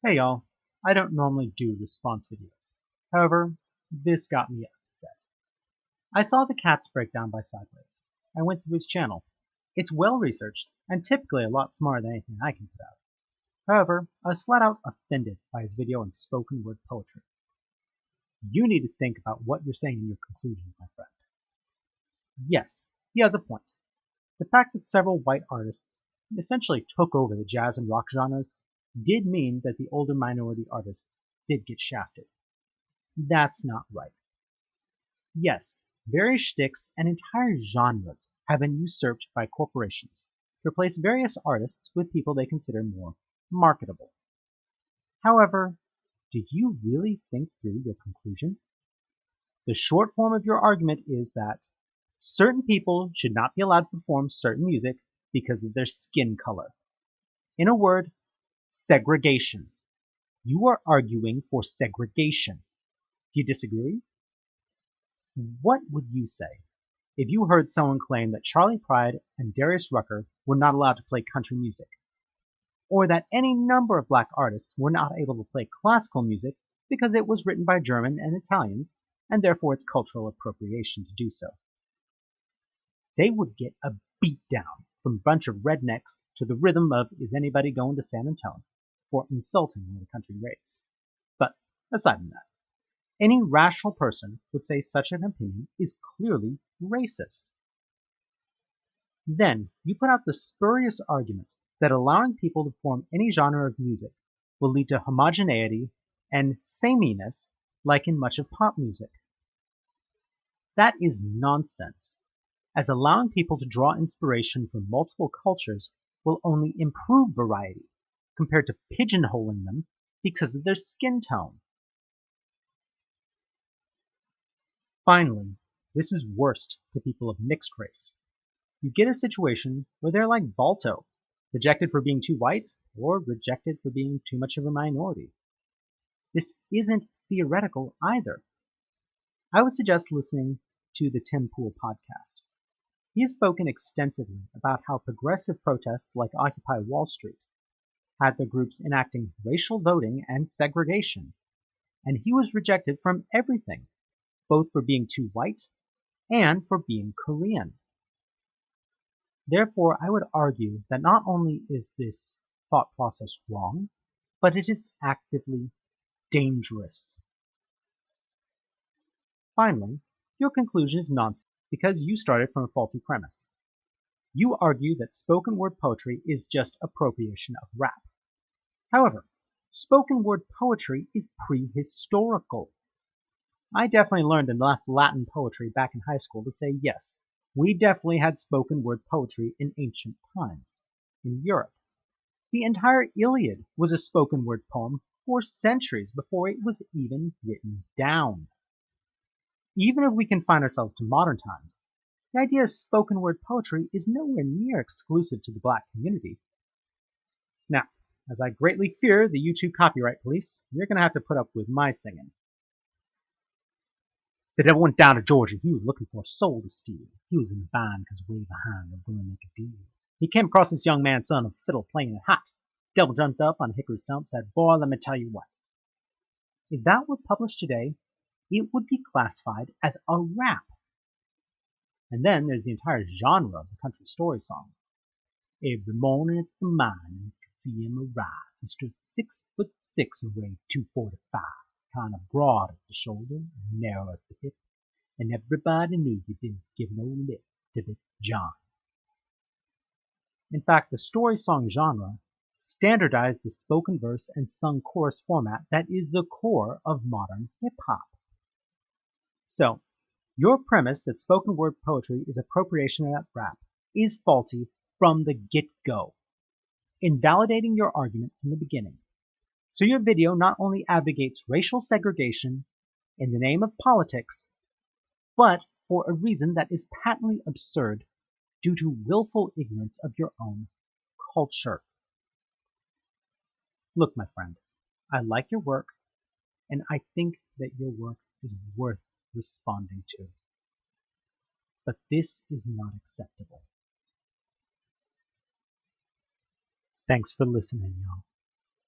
Hey y'all, I don't normally do response videos. However, this got me upset. I saw the Cats breakdown by Sideways. I went through his channel. It's well researched and typically a lot smarter than anything I can put out. However, I was flat out offended by his video on spoken word poetry. You need to think about what you're saying in your conclusion, my friend. Yes, he has a point. The fact that several white artists essentially took over the jazz and rock genres did mean that the older minority artists did get shafted. That's not right. Yes, various shticks and entire genres have been usurped by corporations to replace various artists with people they consider more marketable. However, did you really think through your conclusion? The short form of your argument is that certain people should not be allowed to perform certain music because of their skin color. In a word, segregation. You are arguing for segregation. Do you disagree? What would you say if you heard someone claim that Charlie Pride and Darius Rucker were not allowed to play country music, or that any number of black artists were not able to play classical music because it was written by German and Italians, and therefore it's cultural appropriation to do so? They would get a beatdown from a bunch of rednecks to the rhythm of Is Anybody Going to San Antonio for insulting one of the country greats. But aside from that, any rational person would say such an opinion is clearly racist. Then you put out the spurious argument that allowing people to form any genre of music will lead to homogeneity and sameness like in much of pop music. That is nonsense, as allowing people to draw inspiration from multiple cultures will only improve variety compared to pigeonholing them because of their skin tone. Finally, this is worst to people of mixed race. You get a situation where they're like Balto, rejected for being too white or rejected for being too much of a minority. This isn't theoretical either. I would suggest listening to the Tim Pool podcast. He has spoken extensively about how progressive protests like Occupy Wall Street had the groups enacting racial voting and segregation, and he was rejected from everything, both for being too white and for being Korean. Therefore, I would argue that not only is this thought process wrong, but it is actively dangerous. Finally, your conclusion is nonsense because you started from a faulty premise. You argue that spoken word poetry is just appropriation of rap. However, spoken word poetry is prehistorical. I definitely learned enough Latin poetry back in high school to say yes, we definitely had spoken word poetry in ancient times, in Europe. The entire Iliad was a spoken word poem for centuries before it was even written down. Even if we confine ourselves to modern times, the idea of spoken word poetry is nowhere near exclusive to the black community. Now, as I greatly fear the YouTube copyright police, you're going to have to put up with my singing. The devil went down to Georgia. He was looking for a soul to steal. He was in the bind because way behind they're going to make a deal. He came across this young man's son of fiddle playing it hot. Devil jumped up on a hickory stump, said, "Boy, let me tell you what. If that were published today, it would be classified as a rap." And then there's the entire genre of the country story song. Every morning at the mine, you could see him arrive. He stood 6'6" and weighed 245. Kind of broad at the shoulder and narrow at the hip, and everybody knew you'd been giving no lip to Big John. In fact, the story song genre standardized the spoken verse and sung chorus format that is the core of modern hip-hop. So, your premise that spoken word poetry is appropriation of rap is faulty from the get-go, invalidating your argument from the beginning. So your video not only advocates racial segregation in the name of politics, but for a reason that is patently absurd due to willful ignorance of your own culture. Look, my friend, I like your work, and I think that your work is worth responding to. But this is not acceptable. Thanks for listening, y'all.